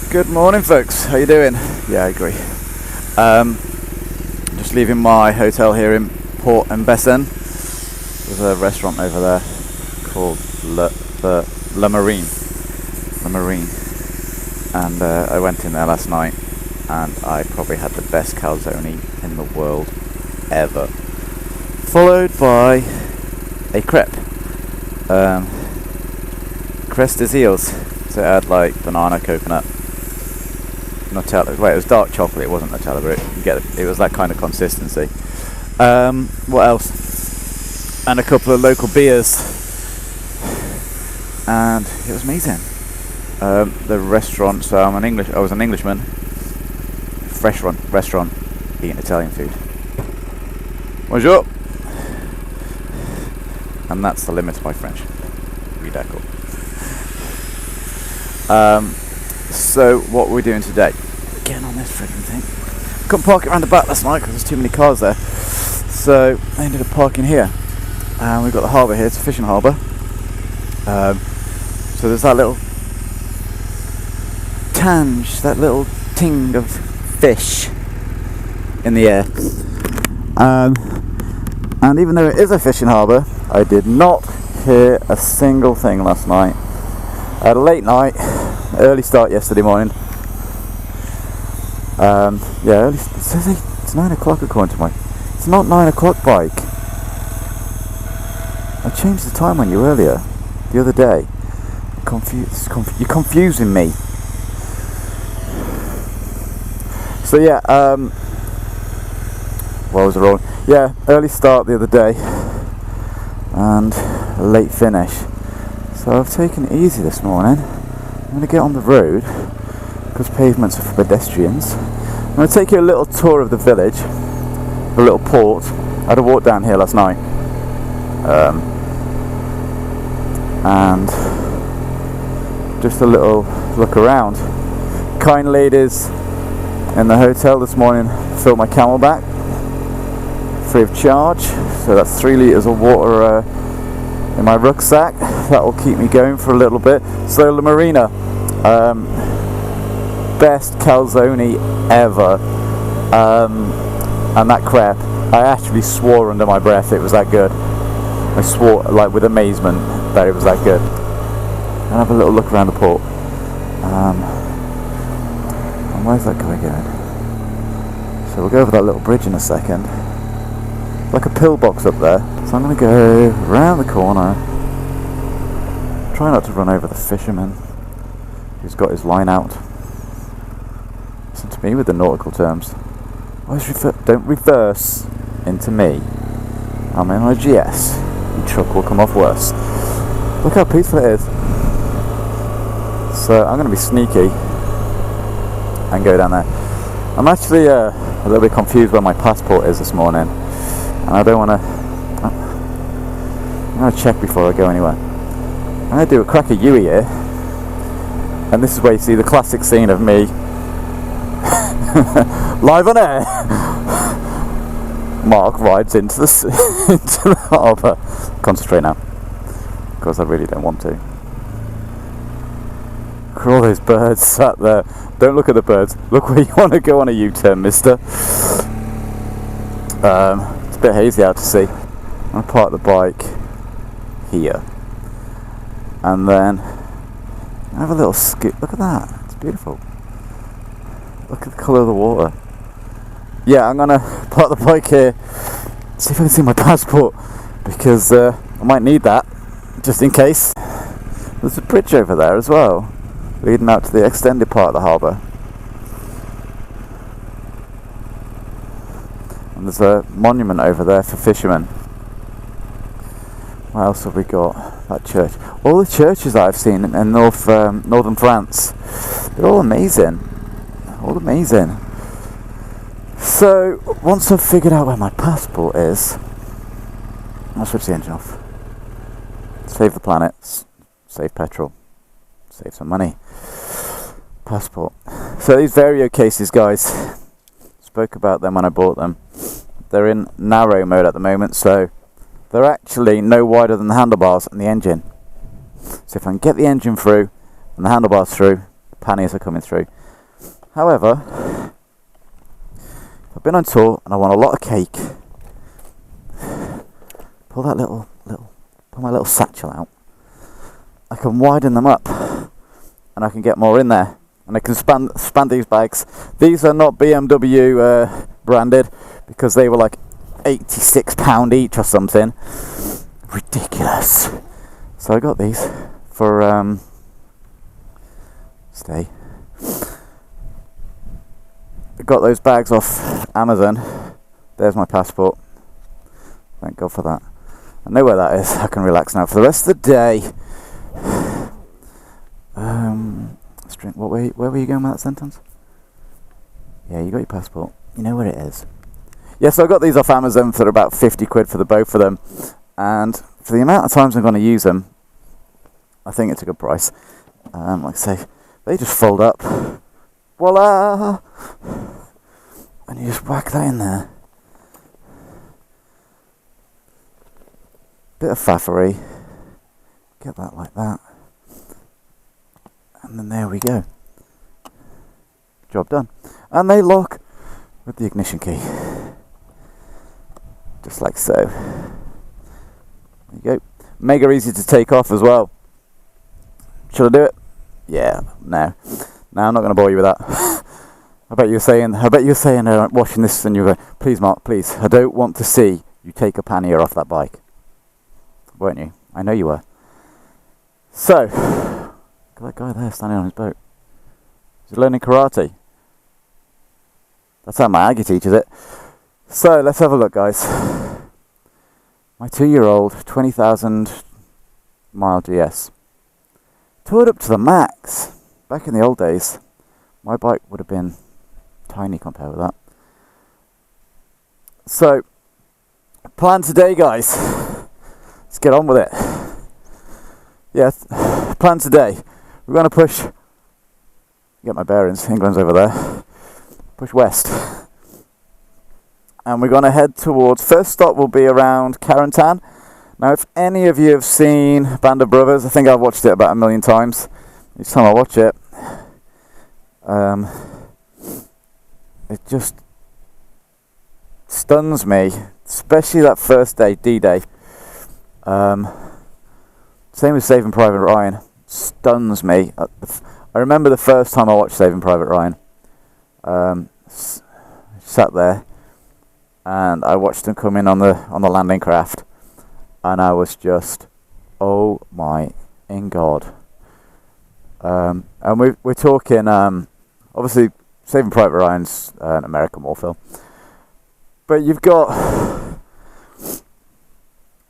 Good morning, folks. How you doing? Yeah, I agree. Just leaving my hotel here in Port-en-Bessin. There's a restaurant over there called La Marine. And I went in there last night, and I probably had the best calzone in the world ever. Followed by a crepe. Crest des Îles. So it had like banana, coconut, Nutella. Wait, it was dark chocolate. It wasn't Nutella, but it was that kind of consistency. What else? And a couple of local beers, and it was amazing. The restaurant. So I was an Englishman. Fresh restaurant, eating Italian food. Bonjour. And that's the limit of my French. Oui, d'accord. So what we're doing today? Getting on this freaking thing. Couldn't park it around the back last night because there's too many cars there. So I ended up parking here. And we've got the harbour here. It's a fishing harbour. So there's that little tange, that little ting of fish in the air. And even though it is a fishing harbour, I did not hear a single thing last night. I had a late night, early start yesterday morning. Early. It says it's 9 o'clock according to It's not 9 o'clock, bike. I changed the time on you earlier, the other day. You're confusing me. So yeah, what was the wrong? Yeah, early start the other day, and a late finish. So I've taken it easy this morning. I'm going to get on the road, because pavements are for pedestrians. I'm going to take you a little tour of the village, a little port. I had a walk down here last night. And just a little look around. Kind ladies in the hotel this morning filled my Camelback free of charge. So that's 3 litres of water in my rucksack. That will keep me going for a little bit. So La Marina, best calzone ever, and that crepe, I actually swore under my breath it was that good. I swore like with amazement that it was that good. And have a little look around the port. And where's that guy going? So we'll go over that little bridge in a second. Like a pillbox up there. So I'm going to go round the corner. Try not to run over the fisherman who's got his line out. Listen to me with the nautical terms. Don't reverse into me. I'm in on a GS. Your truck will come off worse. Look how peaceful it is. So I'm going to be sneaky and go down there. I'm actually a little bit confused where my passport is this morning, and I don't want to. I'm going to check before I go anywhere. I'm going to do a crack at Yui here, and this is where you see the classic scene of me live on air. Mark rides into the into the harbour. Concentrate now, because I really don't want to. Look at all those birds sat there. Don't look at the birds. Look where you want to go on a U-turn, mister. It's a bit hazy out to sea. I'm going to park the bike here. And then have a little scoot. Look at that. It's beautiful. Look at the colour of the water. Yeah, I'm going to park the bike here. See if I can see my passport. Because I might need that. Just in case. There's a bridge over there as well, leading out to the extended part of the harbour. And there's a monument over there for fishermen. What else have we got? That church. All the churches that I've seen in northern France, they're all amazing. All amazing. So, once I've figured out where my passport is, I'll switch the engine off. Save the planet. Save petrol. Save some money. Passport. So these Vario cases, guys, spoke about them when I bought them. They're in narrow mode at the moment, so they're actually no wider than the handlebars and the engine. So if I can get the engine through and the handlebars through, the panniers are coming through. However, I've been on tour and I want a lot of cake. Pull my little satchel out. I can widen them up and I can get more in there. And I can span these bags. These are not BMW branded because they were like £86 each or something. Ridiculous. So I got these for stay. I got those bags off Amazon. There's my passport. Thank God for that. I know where that is. I can relax now for the rest of the day. Where were you going with that sentence? Yeah, you got your passport. You know where it is. Yeah, so I got these off Amazon for about 50 quid for the both of them. And for the amount of times I'm going to use them, I think it's a good price. Like I say, they just fold up. Voila! And you just whack that in there. Bit of faffery. Get that like that. And then there we go. Job done. And they lock with the ignition key. Just like so. There you go. Mega easy to take off as well. Should I do it? Yeah, no. No, I'm not going to bore you with that. I bet you're saying, watching this and you're going, please Mark, please, I don't want to see you take a pannier off that bike. Weren't you? I know you were. So, look at that guy there standing on his boat. He's learning karate. That's how my Aggie teaches it. So, let's have a look, guys. My 2-year-old 20,000 mile GS. Toured up to the max. Back in the old days, my bike would have been tiny compared with that. So, plan today, guys. Let's get on with it. Yeah, plan today. We're going to push. Get my bearings. England's over there. Push west. And we're going to head towards. First stop will be around Carentan. Now, if any of you have seen Band of Brothers, I think I've watched it about 1 million times. Each time I watch it, it just stuns me, especially that first day, D-Day. Same with Saving Private Ryan, stuns me. I remember the first time I watched Saving Private Ryan. Sat there, and I watched him come in on the landing craft, and I was just, oh my in God. And we're talking, obviously, Saving Private Ryan's an American war film, but you've got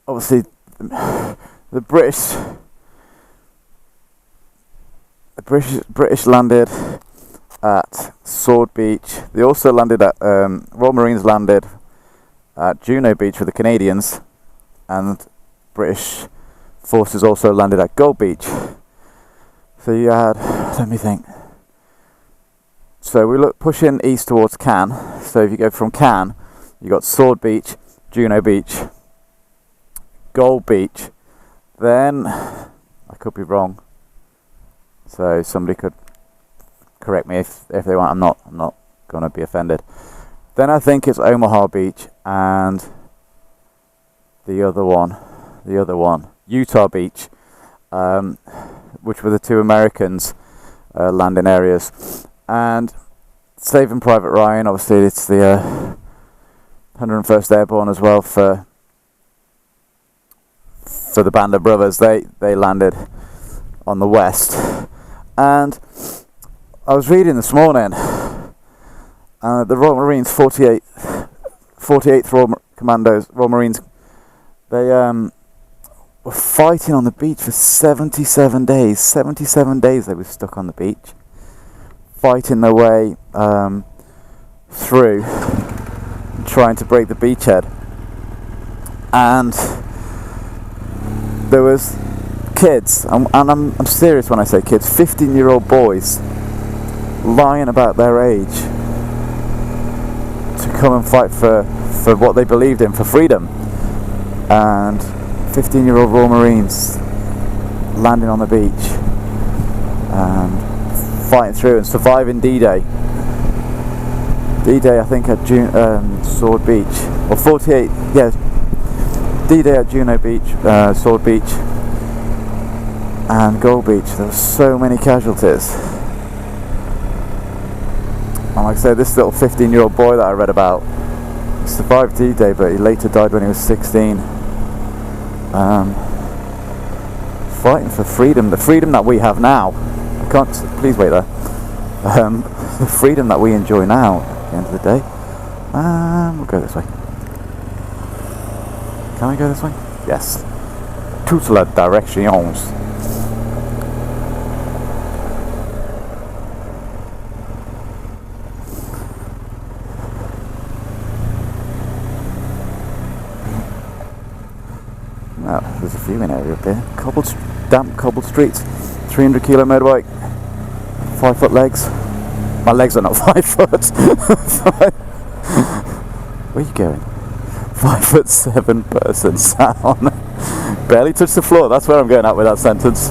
obviously the British landed at Sword Beach. They also landed at Royal Marines landed at Juno Beach with the Canadians, and British forces also landed at Gold Beach. So you had, let me think. So we look pushing east towards Cannes. So if you go from Cannes, you got Sword Beach, Juno Beach, Gold Beach. Then I could be wrong. So somebody could correct me if they want. I'm not going to be offended. Then I think it's Omaha Beach and the other one, Utah Beach. Which were the two Americans landing areas. And Saving Private Ryan, obviously it's the 101st Airborne as well for the Band of Brothers. They landed on the west. And I was reading this morning, the Royal Marines 48th Royal Commandos, Royal Marines, they were fighting on the beach for 77 days. 77 days they were stuck on the beach, fighting their way through, trying to break the beachhead. And there was kids, and I'm serious when I say kids, 15-year-old boys lying about their age to come and fight for what they believed in, for freedom. And 15-year-old Royal Marines landing on the beach and fighting through and surviving D-Day. D-Day I think at Sword Beach, or 48, yeah, D-Day at Juno Beach, Sword Beach and Gold Beach. There were so many casualties. And like I say, this little 15-year-old boy that I read about survived D-Day, but he later died when he was 16. Fighting for freedom, the freedom that we have now. I can't, please wait there. The freedom that we enjoy now at the end of the day. We'll go this way. Can I go this way? Yes. Toutes les directions. Well, there's a viewing area up here. Damp cobbled streets. 300 kilo motorbike. 5 foot legs. My legs are not 5 foot. Where are you going? 5'7" person sat on. Barely touched the floor. That's where I'm going at with that sentence.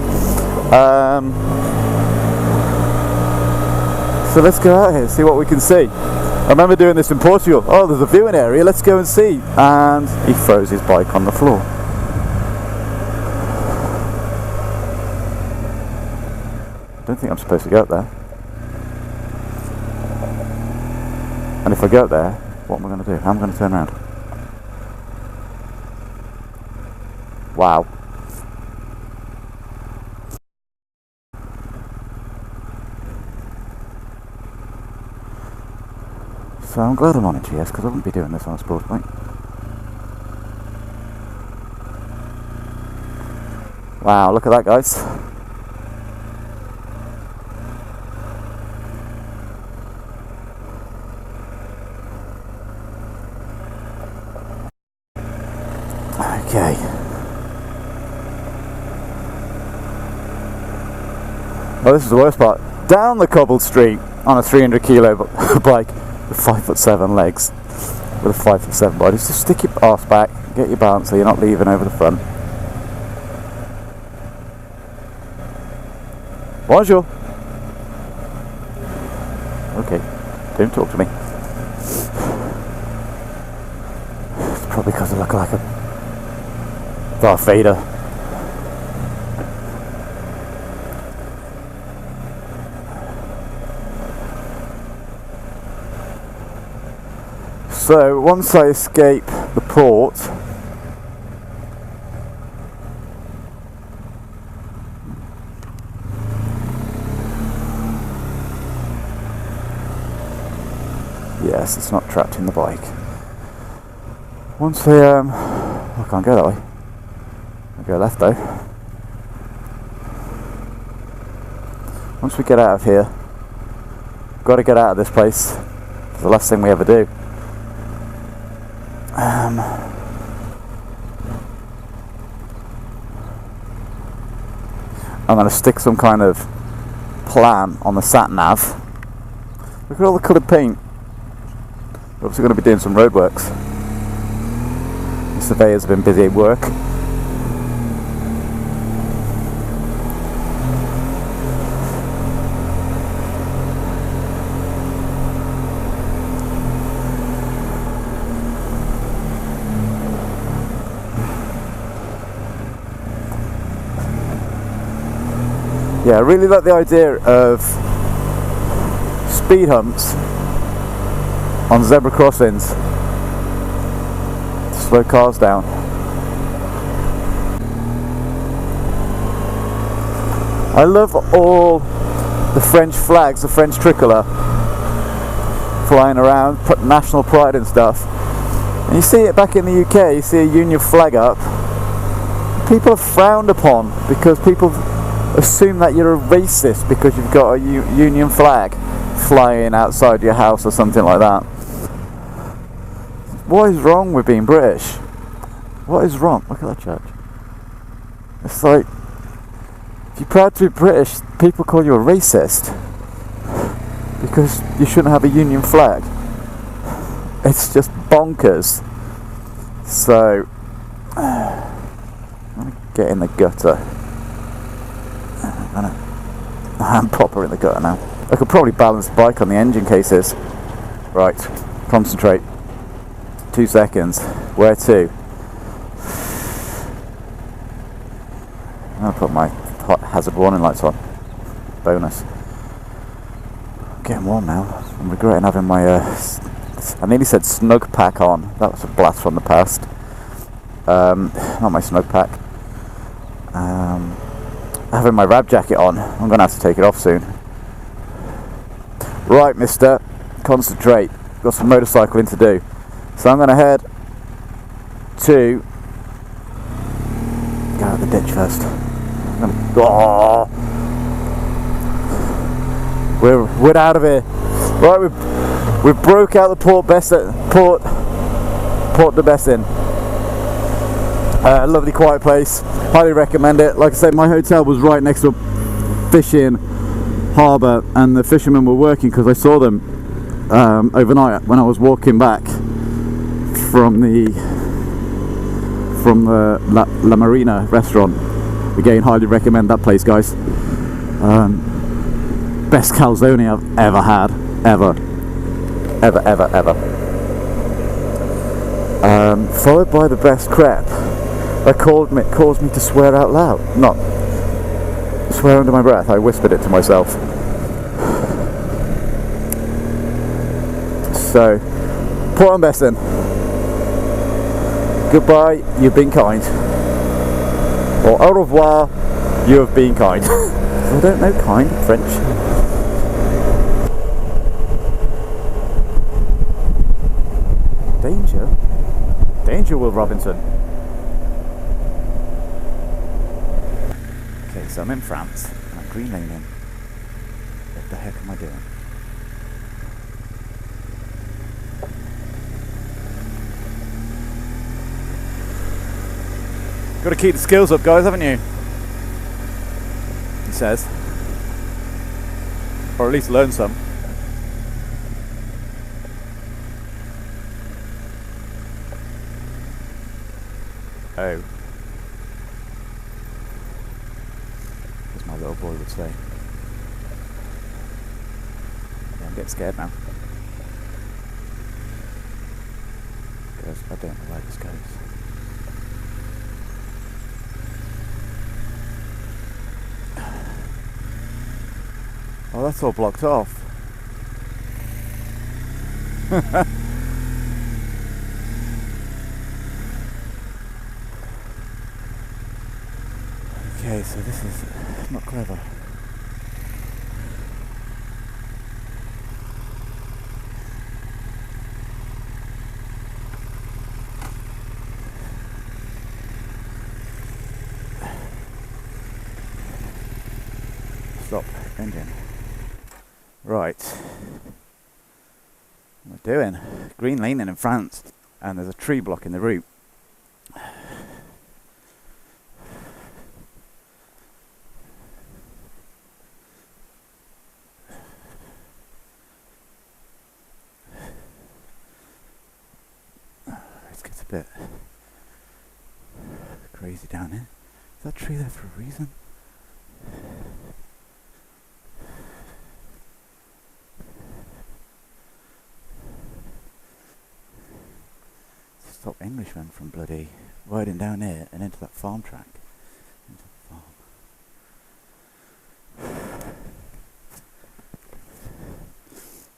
So let's go out here, see what we can see. I remember doing this in Portugal. Oh, there's a viewing area. Let's go and see. And he throws his bike on the floor. Don't think I'm supposed to go up there. And if I go up there, what am I going to do? How am I going to turn around? Wow. So I'm glad I'm on a GS, because I wouldn't be doing this on a sports bike. Wow, look at that, guys. Okay. Oh, this is the worst part. Down the cobbled street on a 300 kilo bike with 5'7" legs, with a 5'7" body. Just stick your arse back, get your balance so you're not leaving over the front. Bonjour. Okay, don't talk to me. It's probably because I look like a Darth Vader. So once I escape the port, yes, it's not trapped in the bike. Once I can't go that way. I'll go left though. Once we get out of here, got to get out of this place. It's the last thing we ever do. I'm going to stick some kind of plan on the sat nav. Look at all the coloured paint. We're obviously going to be doing some roadworks. The surveyors have been busy at work. Yeah, I really like the idea of speed humps on zebra crossings to slow cars down. I love all the French flags, the French tricolour flying around, put national pride and stuff. And you see it back in the UK, you see a Union flag up. People are frowned upon because people assume that you're a racist because you've got a Union flag flying outside your house or something like that. What is wrong with being British? What is wrong? Look at that church. It's like, if you're proud to be British, people call you a racist because you shouldn't have a Union flag. It's just bonkers. So, I'm going to get in the gutter. I'm proper in the gutter now. I could probably balance the bike on the engine cases. Right, concentrate. 2 seconds. Where to? I'll put my hot hazard warning lights on. Bonus. I'm getting warm now. I'm regretting having my I nearly said snug pack on. That was a blast from the past. Not my snug pack. Having my rab jacket on. I'm gonna have to take it off soon. Right, mister, concentrate. Got some motorcycling to do. So I'm gonna head to go out the ditch first. We're out of here. Right, we broke out the Port-en-Bessin. Lovely quiet place. Highly recommend it. Like I said, my hotel was right next to a fishing harbour, and the fishermen were working because I saw them overnight when I was walking back from the La Marina restaurant. Again, highly recommend that place, guys. Best calzone I've ever had, ever. Followed by the best crepe. That caused me to swear out loud. Not swear under my breath. I whispered it to myself. So, Port-en-Bessin. Goodbye, you've been kind. Or au revoir, you have been kind. I don't know kind in French. Danger, Will Robinson. Okay, so I'm in France, and I'm green laning. What the heck am I doing? Got to keep the skills up, guys, haven't you? He says. Or at least learn some. Oh. As my little boy would say. Yeah, I'm getting scared now. Because I don't know where this goes. Oh, that's all blocked off. Okay, so this is not clever. Stop engine. Right. What we're doing? Green laning in France, and there's a tree blocking the route. It gets a bit crazy down here. Is that tree there for a reason? Stop Englishmen from bloody riding down here and into that farm track. Into the farm.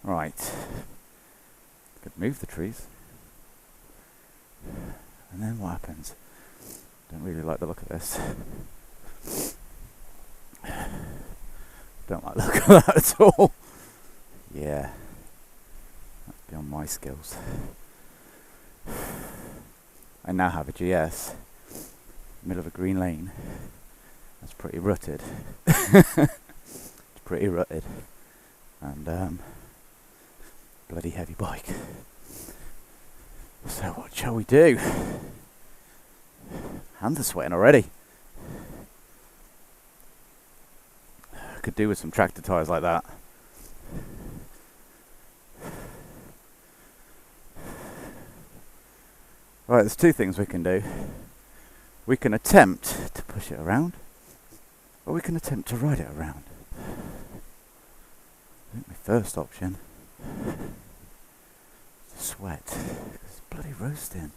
Right. Could move the trees. And then what happens? Don't really like the look of this. Don't like the look of that at all. Yeah. That's beyond my skills. I now have a GS, middle of a green lane. That's pretty rutted. It's pretty rutted. And bloody heavy bike. So what shall we do? Hands are sweating already. Could do with some tractor tyres like that. Right, there's two things we can do. We can attempt to push it around, or we can attempt to ride it around. I think my first option sweat. It's bloody roasting.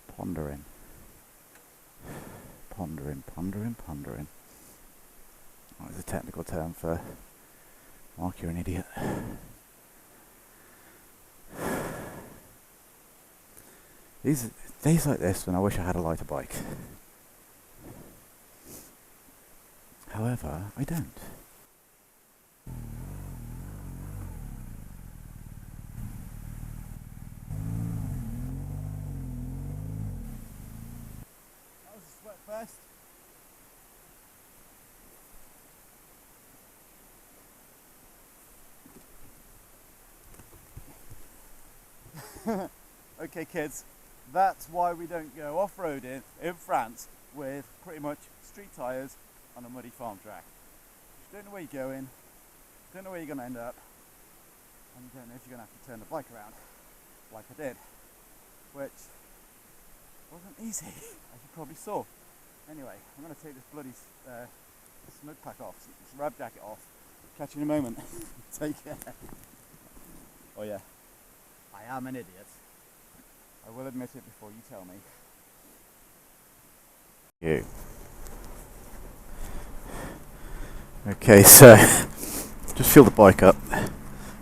Pondering. Pondering. That's a technical term for Mark, you're an idiot. These days like this when I wish I had a lighter bike. However, I don't. That was a sweat fest. Okay kids, that's why we don't go off-roading in France with pretty much street tyres on a muddy farm track. You don't know where you're going, don't know where you're going to end up, and you don't know if you're going to have to turn the bike around like I did, which wasn't easy, as you probably saw. Anyway, I'm going to take this bloody smoke pack off, this rab jacket off. Catch you in a moment. Take care. Oh yeah, I am an idiot. I will admit it before you tell me. You. Okay, so just filled the bike up.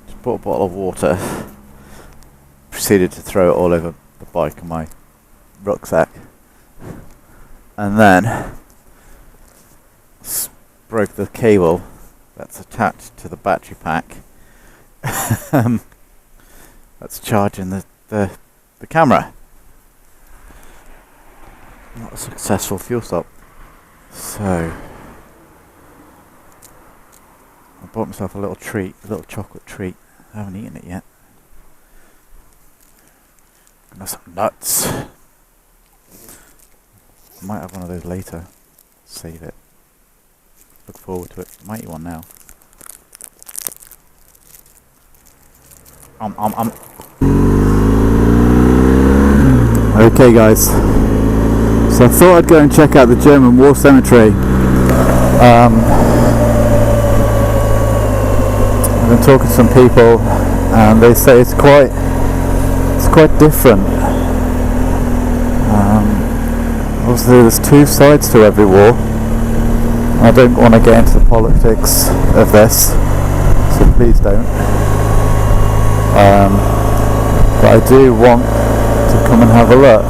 Just bought a bottle of water. Proceeded to throw it all over the bike and my rucksack. And then broke the cable that's attached to the battery pack. That's charging the camera. Not a successful fuel stop. So I bought myself a little treat, a little chocolate treat. I haven't eaten it yet. Gonna have some nuts. I might have one of those later. Save it. Look forward to it. Might eat one now. Okay guys, so I thought I'd go and check out the German war cemetery. I've been talking to some people and they say it's quite different. Obviously there's two sides to every war. I don't want to get into the politics of this, so please don't. But I do want to come and have a look.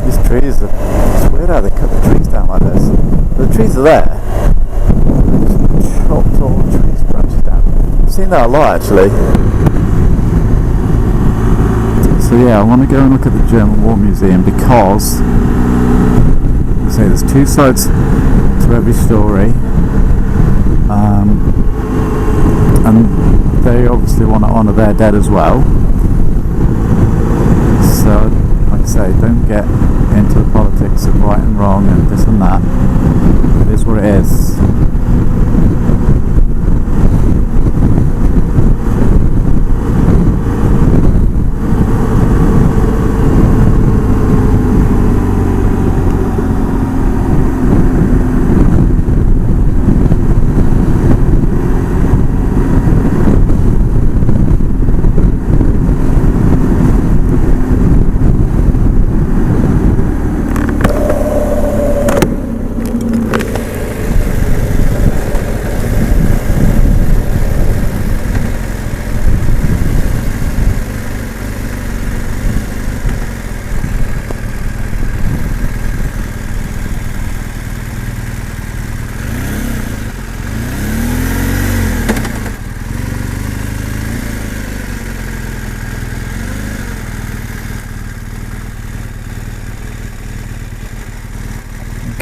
These trees are, it's weird how they cut the trees down like this. The trees are there. Chopped all the trees branches down. I've seen that a lot actually. So yeah, I want to go and look at the German War Museum because, say, there's two sides to every story, and they obviously want to honour their dead as well. So, like I say, don't get into the politics of right and wrong and this and that. It is what it is.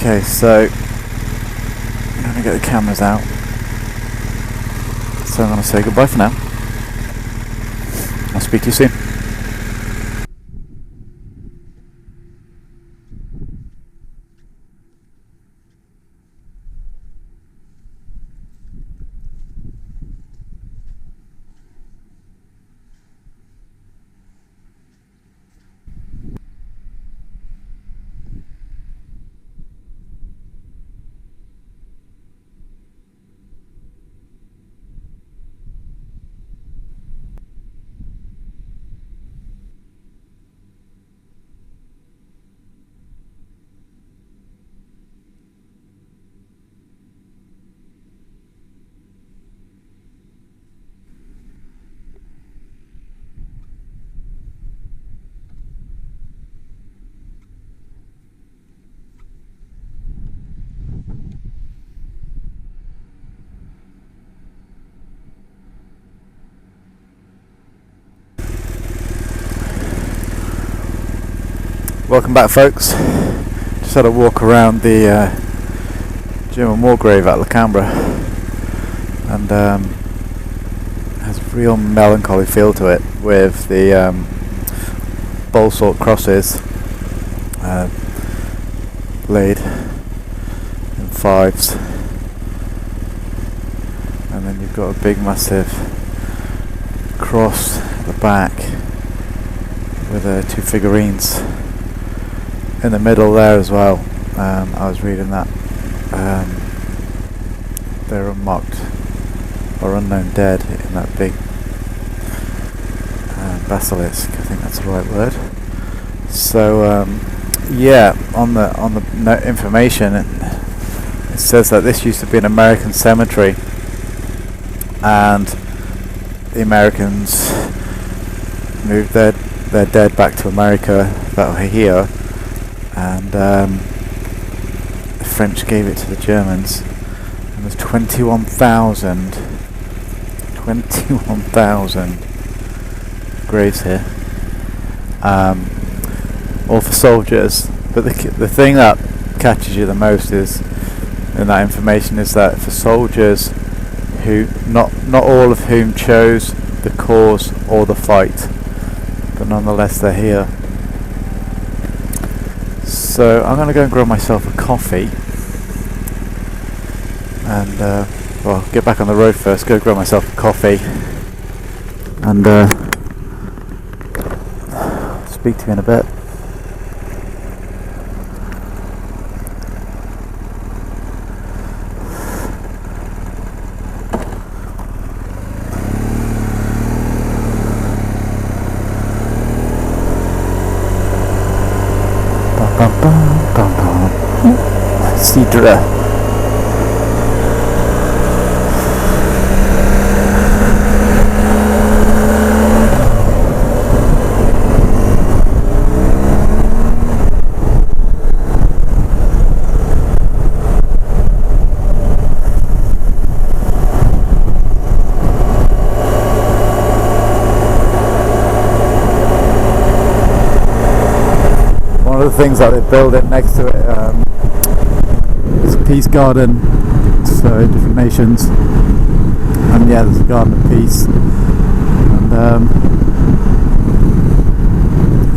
Okay, so I'm going to get the cameras out. So I'm going to say goodbye for now. I'll speak to you soon. Welcome back, folks. Just had a walk around the German war grave at Cambe, and has a real melancholy feel to it, with the ball-sort crosses laid in fives, and then you've got a big massive cross at the back with two figurines in the middle there as well. I was reading that they're unmarked or unknown dead in that big basilisk. I think that's the right word. So yeah, on the information, it says that this used to be an American cemetery, and the Americans moved their dead back to America that were here, and the French gave it to the Germans, and there's 21,000 graves here, all for soldiers. But the thing that catches you the most is, in that information, is that for soldiers who not all of whom chose the cause or the fight, but nonetheless they're here. So I'm going to go and grab myself a coffee, and well, get back on the road first, go grab myself a coffee, and speak to you in a bit. Sidra. One of the things that they build it next to it is a peace garden, so different nations, and yeah, there's a garden of peace, and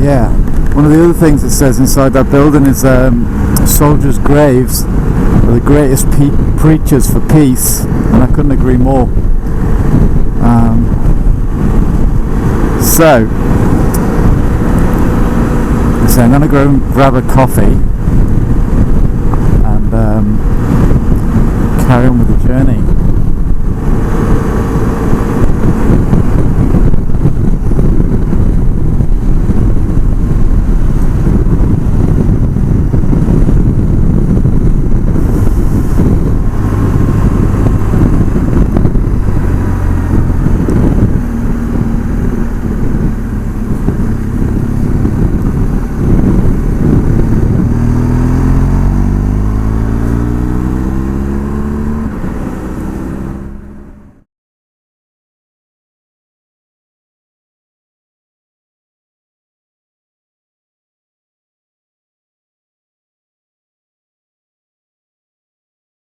yeah, one of the other things it says inside that building is soldiers' graves are the greatest preachers for peace, and I couldn't agree more. So I'm going to go and grab a coffee and carry on with the journey.